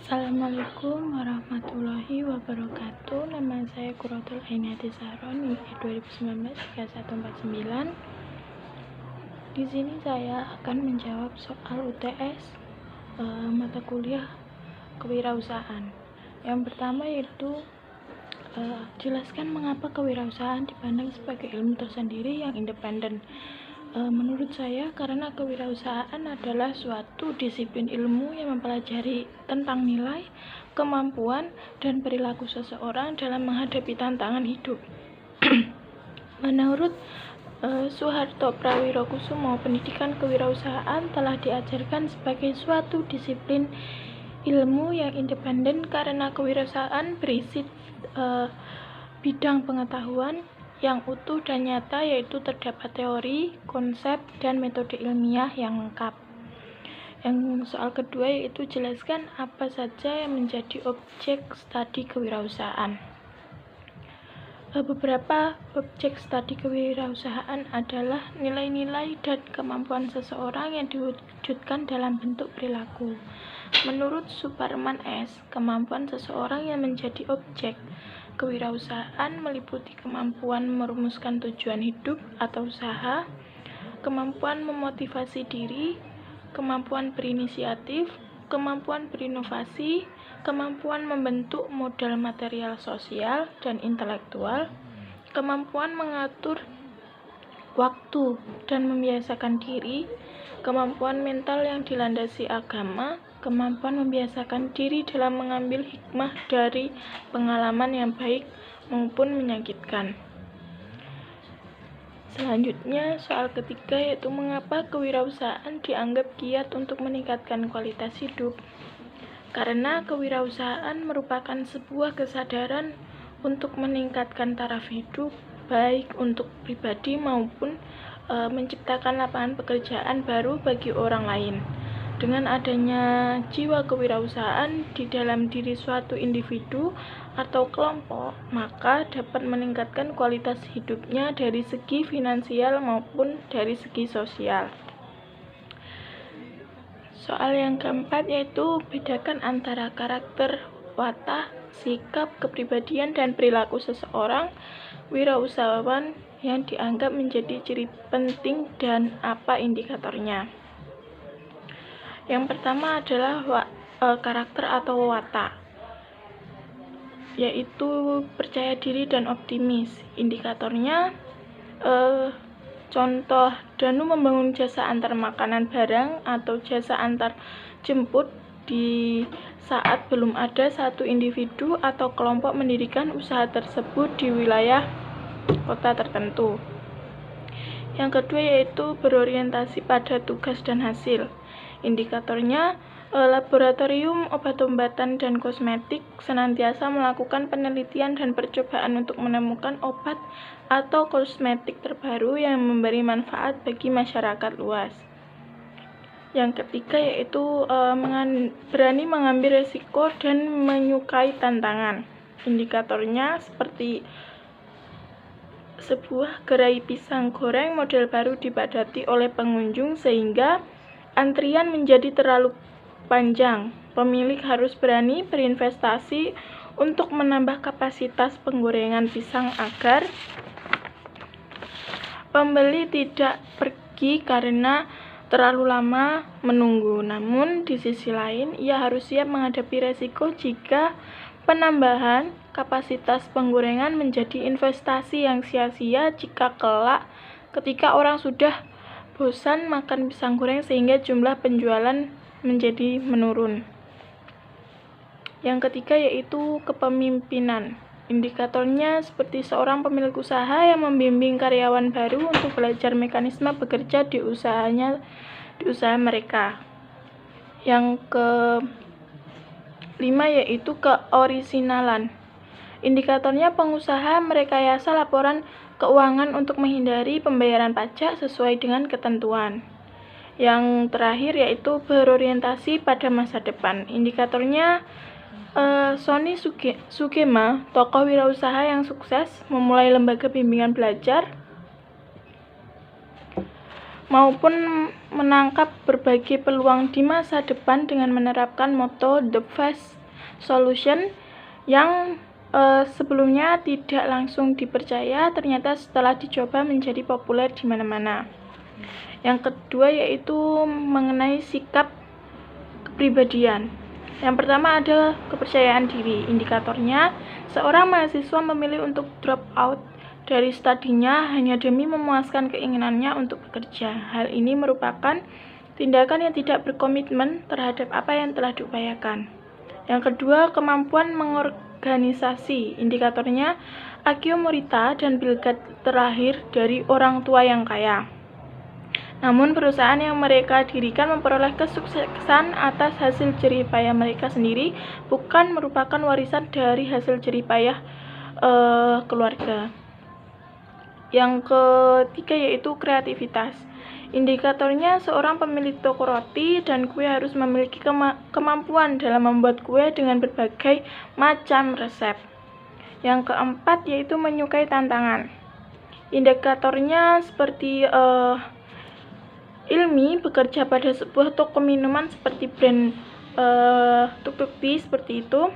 Assalamualaikum warahmatullahi wabarakatuh. Nama saya Quratul Ainati Saron, NIM 2019-3149. Di sini saya akan menjawab soal UTS mata kuliah kewirausahaan. Yang pertama yaitu jelaskan mengapa kewirausahaan dipandang sebagai ilmu tersendiri yang independen. Menurut saya, karena kewirausahaan adalah suatu disiplin ilmu yang mempelajari tentang nilai, kemampuan, dan perilaku seseorang dalam menghadapi tantangan hidup. Menurut Soeharto Prawirokusumo, pendidikan kewirausahaan telah diajarkan sebagai suatu disiplin ilmu yang independen karena kewirausahaan berisi bidang pengetahuan yang utuh dan nyata, yaitu terdapat teori, konsep, dan metode ilmiah yang lengkap. Yang soal kedua yaitu jelaskan apa saja yang menjadi objek studi kewirausahaan. Beberapa objek studi kewirausahaan adalah nilai-nilai dan kemampuan seseorang yang diwujudkan dalam bentuk perilaku. Menurut Suparman S., kemampuan seseorang yang menjadi objek kewirausahaan meliputi kemampuan merumuskan tujuan hidup atau usaha, kemampuan memotivasi diri, kemampuan berinisiatif, kemampuan berinovasi, kemampuan membentuk modal material sosial dan intelektual, kemampuan mengatur waktu dan membiasakan diri, kemampuan mental yang dilandasi agama, kemampuan membiasakan diri dalam mengambil hikmah dari pengalaman yang baik maupun menyakitkan. Selanjutnya, soal ketiga yaitu mengapa kewirausahaan dianggap giat untuk meningkatkan kualitas hidup. Karena kewirausahaan merupakan sebuah kesadaran untuk meningkatkan taraf hidup, baik untuk pribadi maupun menciptakan lapangan pekerjaan baru bagi orang lain. Dengan adanya jiwa kewirausahaan di dalam diri suatu individu atau kelompok, maka dapat meningkatkan kualitas hidupnya dari segi finansial maupun dari segi sosial. Soal yang keempat yaitu bedakan antara karakter, watak, sikap, kepribadian, dan perilaku seseorang wirausahawan yang dianggap menjadi ciri penting dan apa indikatornya. Yang pertama adalah karakter atau watak, yaitu percaya diri dan optimis. Indikatornya contoh, Danu membangun jasa antar makanan barang atau jasa antar jemput di saat belum ada satu individu atau kelompok mendirikan usaha tersebut di wilayah kota tertentu. Yang kedua yaitu berorientasi pada tugas dan hasil. Indikatornya, laboratorium obat-obatan dan kosmetik senantiasa melakukan penelitian dan percobaan untuk menemukan obat atau kosmetik terbaru yang memberi manfaat bagi masyarakat luas. Yang ketiga yaitu berani mengambil risiko dan menyukai tantangan. Indikatornya seperti sebuah gerai pisang goreng model baru dipadati oleh pengunjung sehingga antrian menjadi terlalu panjang. Pemilik harus berani berinvestasi untuk menambah kapasitas penggorengan pisang agar pembeli tidak pergi karena terlalu lama menunggu. Namun di sisi lain, ia harus siap menghadapi resiko jika penambahan kapasitas penggorengan menjadi investasi yang sia-sia jika kelak ketika orang sudah bosan makan pisang goreng sehingga jumlah penjualan menjadi menurun. Yang ketiga yaitu kepemimpinan. Indikatornya seperti seorang pemilik usaha yang membimbing karyawan baru untuk belajar mekanisme bekerja di usaha mereka. Yang kelima yaitu keorisinalan. Indikatornya pengusaha merekayasa laporan keuangan untuk menghindari pembayaran pajak sesuai dengan ketentuan. Yang terakhir yaitu berorientasi pada masa depan. Indikatornya Sony Sugema, tokoh wirausaha yang sukses, memulai lembaga bimbingan belajar maupun menangkap berbagai peluang di masa depan dengan menerapkan moto The Fast Solution yang sebelumnya tidak langsung dipercaya, ternyata setelah dicoba menjadi populer di mana-mana. Yang kedua yaitu mengenai sikap kepribadian. Yang pertama ada kepercayaan diri. Indikatornya, seorang mahasiswa memilih untuk drop out dari studinya hanya demi memuaskan keinginannya untuk bekerja. Hal ini merupakan tindakan yang tidak berkomitmen terhadap apa yang telah diupayakan. Yang kedua, kemampuan mengorganisasi. Indikatornya, Akio Morita dan Bill Gates terlahir dari orang tua yang kaya. Namun perusahaan yang mereka dirikan memperoleh kesuksesan atas hasil jerih payah mereka sendiri, bukan merupakan warisan dari hasil jerih payah keluarga. Yang ketiga yaitu kreativitas. Indikatornya, seorang pemilik toko roti dan kue harus memiliki kemampuan dalam membuat kue dengan berbagai macam resep. Yang keempat yaitu menyukai tantangan. Indikatornya seperti Ilmi bekerja pada sebuah toko minuman seperti brand Tuk Tea seperti itu,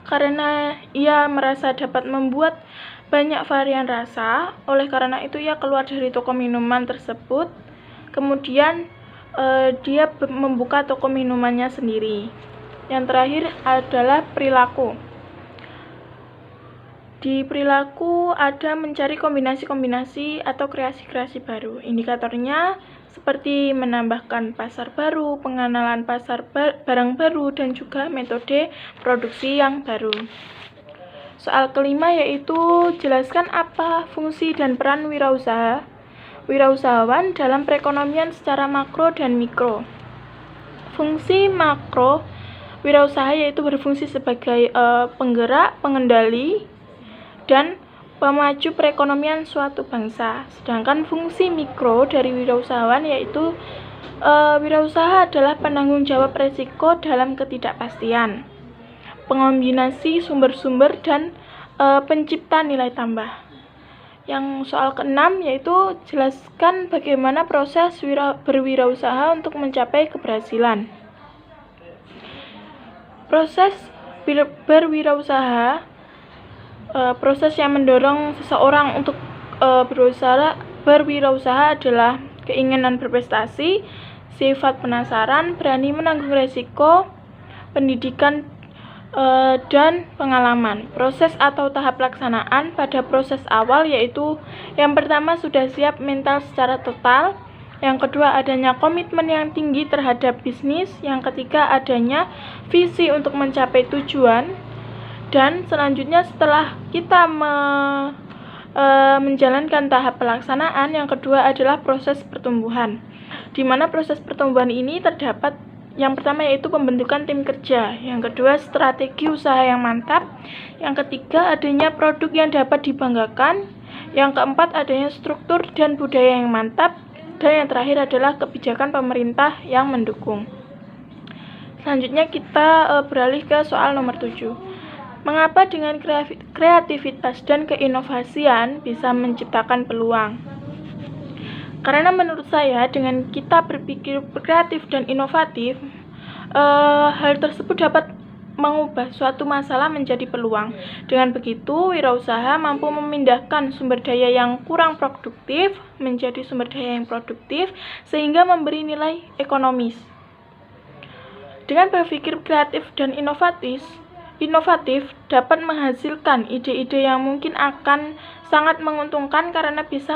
karena ia merasa dapat membuat banyak varian rasa. Oleh karena itu ia keluar dari toko minuman tersebut, kemudian dia membuka toko minumannya sendiri. Yang terakhir adalah perilaku. Di perilaku ada mencari kombinasi-kombinasi atau kreasi-kreasi baru. Indikatornya seperti menambahkan pasar baru, pengenalan pasar barang baru, dan juga metode produksi yang baru. Soal kelima yaitu jelaskan apa fungsi dan peran wirausahawan dalam perekonomian secara makro dan mikro. Fungsi makro wirausaha yaitu berfungsi sebagai penggerak, pengendali, dan pemacu perekonomian suatu bangsa. Sedangkan fungsi mikro dari wirausahawan yaitu wirausaha adalah penanggung jawab resiko dalam ketidakpastian, pengombinasi sumber-sumber, dan pencipta nilai tambah. Yang soal keenam yaitu jelaskan bagaimana proses berwirausaha untuk mencapai keberhasilan. Proses berwirausaha, proses yang mendorong seseorang untuk berwirausaha adalah keinginan berprestasi, sifat penasaran, berani menanggung resiko, pendidikan, dan pengalaman. Proses atau tahap pelaksanaan pada proses awal yaitu yang pertama sudah siap mental secara total, yang kedua adanya komitmen yang tinggi terhadap bisnis, yang ketiga adanya visi untuk mencapai tujuan, dan selanjutnya setelah kita menjalankan tahap pelaksanaan, yang kedua adalah proses pertumbuhan, di mana proses pertumbuhan ini terdapat yang pertama yaitu pembentukan tim kerja, yang kedua strategi usaha yang mantap, yang ketiga adanya produk yang dapat dibanggakan, yang keempat adanya struktur dan budaya yang mantap, dan yang terakhir adalah kebijakan pemerintah yang mendukung. Selanjutnya kita beralih ke soal nomor 7. Mengapa dengan kreativitas dan keinovasian bisa menciptakan peluang? Karena menurut saya dengan kita berpikir kreatif dan inovatif, hal tersebut dapat mengubah suatu masalah menjadi peluang. Dengan begitu, wirausaha mampu memindahkan sumber daya yang kurang produktif menjadi sumber daya yang produktif sehingga memberi nilai ekonomis. Dengan berpikir kreatif dan inovatif dapat menghasilkan ide-ide yang mungkin akan sangat menguntungkan karena bisa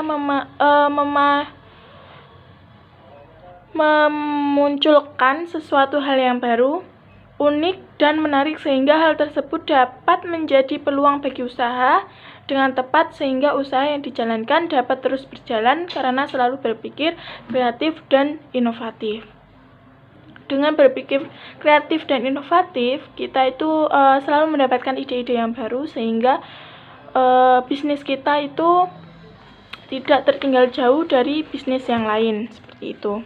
memunculkan sesuatu hal yang baru, unik, dan menarik sehingga hal tersebut dapat menjadi peluang bagi usaha dengan tepat sehingga usaha yang dijalankan dapat terus berjalan karena selalu berpikir kreatif dan inovatif. Dengan berpikir kreatif dan inovatif, kita itu selalu mendapatkan ide-ide yang baru sehingga bisnis kita itu tidak tertinggal jauh dari bisnis yang lain, seperti itu.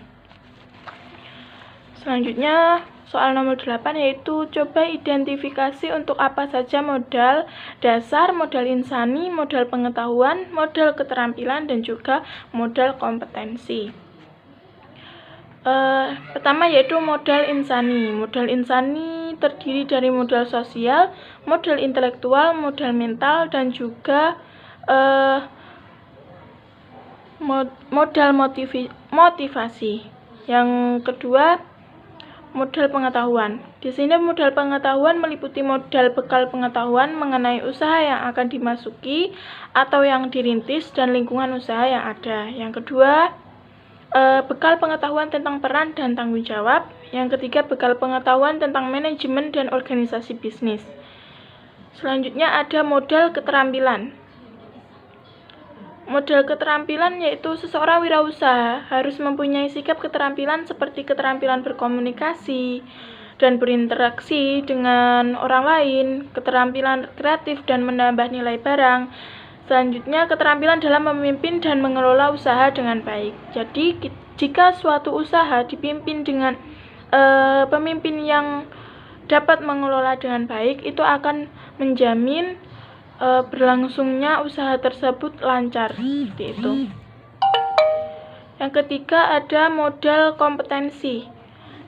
Selanjutnya, soal nomor 8 yaitu coba identifikasi untuk apa saja modal dasar, modal insani, modal pengetahuan, modal keterampilan, dan juga modal kompetensi. Pertama yaitu modal insani. Modal insani terdiri dari modal sosial, modal intelektual, modal mental, dan juga modal motivasi. Yang kedua, modal pengetahuan. Di sini modal pengetahuan meliputi modal bekal pengetahuan mengenai usaha yang akan dimasuki atau yang dirintis dan lingkungan usaha yang ada. Yang kedua, bekal pengetahuan tentang peran dan tanggung jawab. Yang ketiga, bekal pengetahuan tentang manajemen dan organisasi bisnis. Selanjutnya ada modal keterampilan. Modal keterampilan yaitu seseorang wirausaha harus mempunyai sikap keterampilan seperti keterampilan berkomunikasi dan berinteraksi dengan orang lain, keterampilan kreatif dan menambah nilai barang. Selanjutnya, keterampilan dalam memimpin dan mengelola usaha dengan baik. Jadi, jika suatu usaha dipimpin dengan pemimpin yang dapat mengelola dengan baik, itu akan menjamin berlangsungnya usaha tersebut lancar. Seperti itu. Yang ketiga ada modal kompetensi.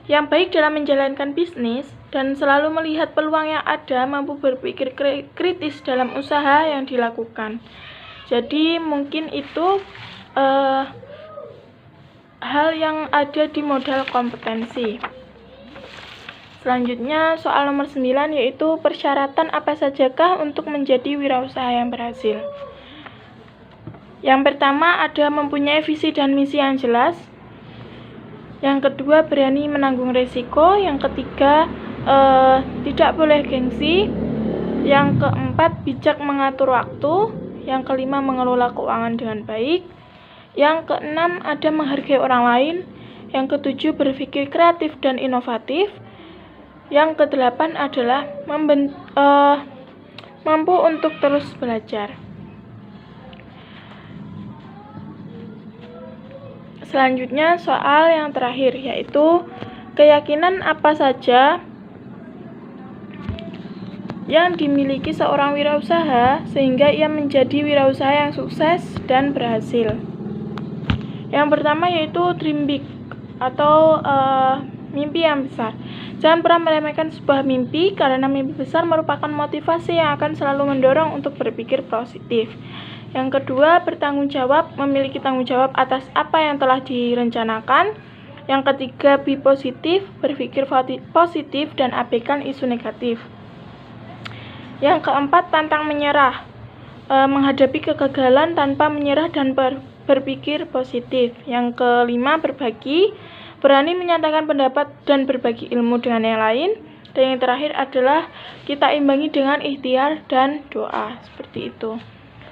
Yang baik dalam menjalankan bisnis dan selalu melihat peluang yang ada, mampu berpikir kritis dalam usaha yang dilakukan. Jadi mungkin itu hal yang ada di modal kompetensi. Selanjutnya soal nomor 9 yaitu persyaratan apa sajakah untuk menjadi wirausaha yang berhasil. Yang pertama ada mempunyai visi dan misi yang jelas. Yang kedua, berani menanggung resiko. Yang ketiga, tidak boleh gengsi. Yang keempat, bijak mengatur waktu. Yang kelima, mengelola keuangan dengan baik. Yang keenam, ada menghargai orang lain. Yang ketujuh, berpikir kreatif dan inovatif. Yang kedelapan adalah mampu untuk terus belajar. Selanjutnya soal yang terakhir yaitu keyakinan apa saja yang dimiliki seorang wirausaha sehingga ia menjadi wirausaha yang sukses dan berhasil. Yang pertama yaitu dream big atau mimpi yang besar. Jangan pernah meremehkan sebuah mimpi karena mimpi besar merupakan motivasi yang akan selalu mendorong untuk berpikir positif. Yang kedua, bertanggung jawab, memiliki tanggung jawab atas apa yang telah direncanakan. Yang ketiga, be positif, berpikir positif dan abaikan isu negatif. Yang keempat, pantang menyerah, menghadapi kegagalan tanpa menyerah dan berpikir positif. Yang kelima, berbagi, berani menyatakan pendapat dan berbagi ilmu dengan yang lain. Dan yang terakhir adalah kita imbangi dengan ikhtiar dan doa. Seperti itu.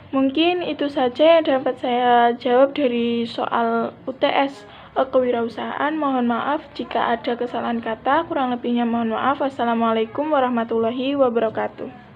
Mungkin itu saja yang dapat saya jawab dari soal UTS kewirausahaan. Mohon maaf jika ada kesalahan kata, kurang lebihnya mohon maaf. Wassalamualaikum warahmatullahi wabarakatuh.